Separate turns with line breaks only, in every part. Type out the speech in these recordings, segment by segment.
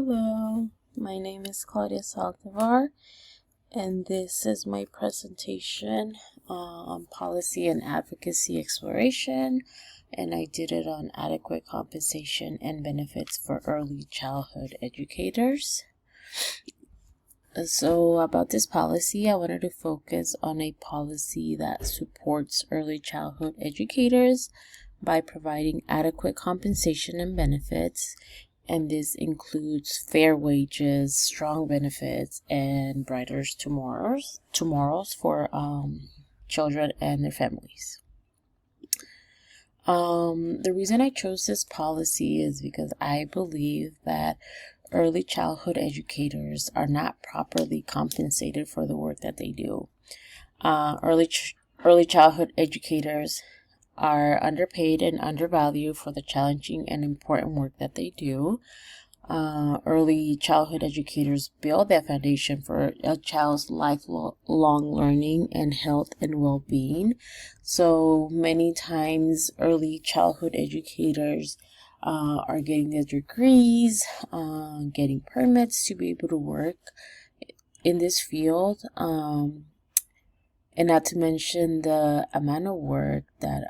Hello, my name is Claudia Saldivar, and this is my presentation on policy and advocacy exploration, and I did it on adequate compensation and benefits for early childhood educators. So about this policy, I wanted to focus on a policy that supports early childhood educators by providing adequate compensation and benefits, and this includes fair wages, strong benefits, and brighter tomorrows for children and their families. The reason I chose this policy is because I believe that early childhood educators are not properly compensated for the work that they do. Early childhood educators are underpaid and undervalued for the challenging and important work that they do. Early childhood educators build that foundation for a child's lifelong learning and health and well-being. So many times early childhood educators are getting their degrees, getting permits to be able to work in this field. And not to mention the amount of work that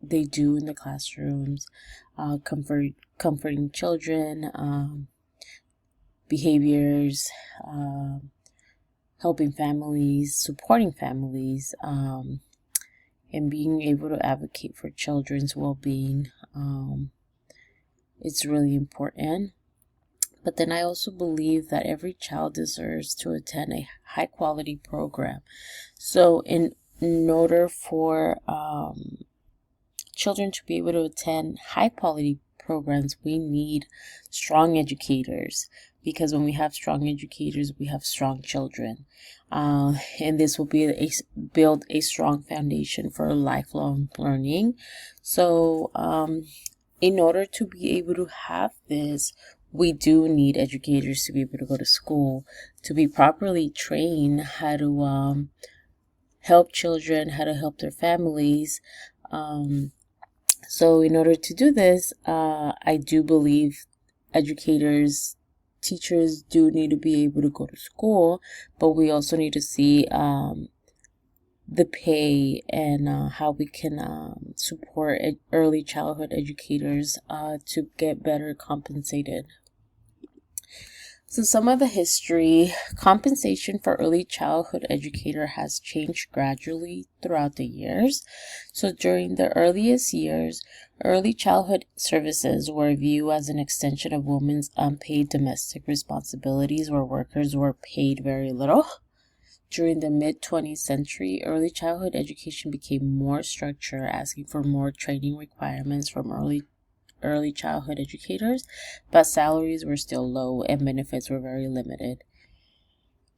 they do in the classrooms, comforting children, behaviors, helping families, supporting families, and being able to advocate for children's well-being. It's really important. But then I also believe that every child deserves to attend a high quality program. So in order for children to be able to attend high quality programs, we need strong educators, because when we have strong educators, we have strong children. And this will build a strong foundation for lifelong learning. So in order to be able to have this, we do need educators to be able to go to school, to be properly trained how to help children, how to help their families. So in order to do this, I do believe teachers do need to be able to go to school, but we also need to see the pay and how we can support early childhood educators to get better compensated. So some of the history: compensation for early childhood educator has changed gradually throughout the years. So during the earliest years, early childhood services were viewed as an extension of women's unpaid domestic responsibilities, where workers were paid very little. During the mid-20th century, early childhood education became more structured, asking for more training requirements from early childhood educators, but salaries were still low and benefits were very limited.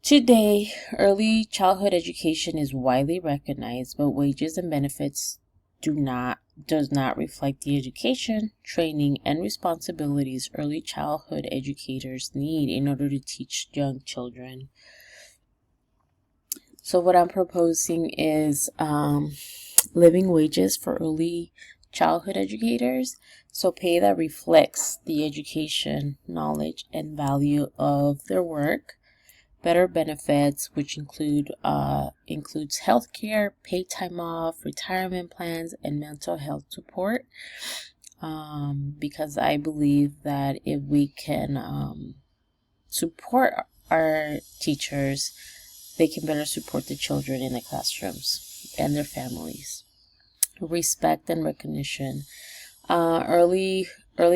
Today, early childhood education is widely recognized, but wages and benefits does not reflect the education, training, and responsibilities early childhood educators need in order to teach young children. So what I'm proposing is living wages for early childhood educators, so pay that reflects the education, knowledge, and value of their work. Better benefits, which includes healthcare, paid time off, retirement plans, and mental health support. Because I believe that if we can support our teachers, they can better support the children in the classrooms and their families. Respect and recognition. Early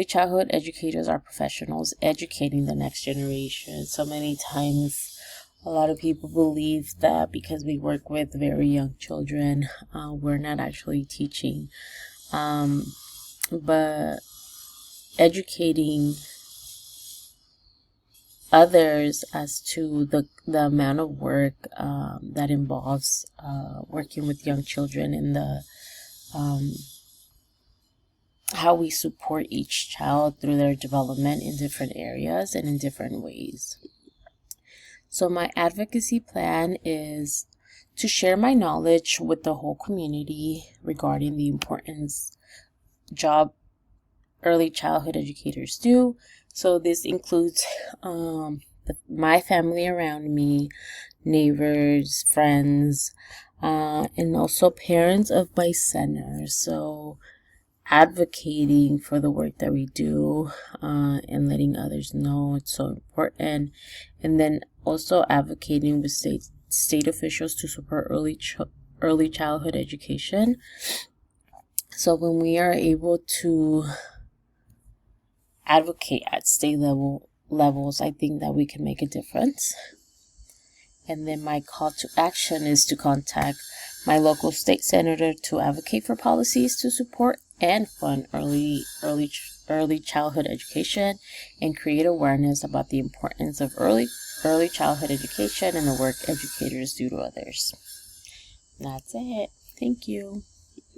childhood educators are professionals educating the next generation. So many times, a lot of people believe that because we work with very young children, we're not actually teaching. But educating others as to the amount of work that involves working with young children and the how we support each child through their development in different areas and in different ways. So my advocacy plan is to share my knowledge with the whole community regarding the importance job early childhood educators do. So this includes my family around me, neighbors, friends, and also parents of my center. So advocating for the work that we do, and letting others know it's so important, and then also advocating with state officials to support early childhood education. So when we are able to advocate at state levels, I think that we can make a difference. And then my call to action is to contact my local state senator to advocate for policies to support and fund early childhood education, and create awareness about the importance of early childhood education and the work educators do to others. That's it. Thank you.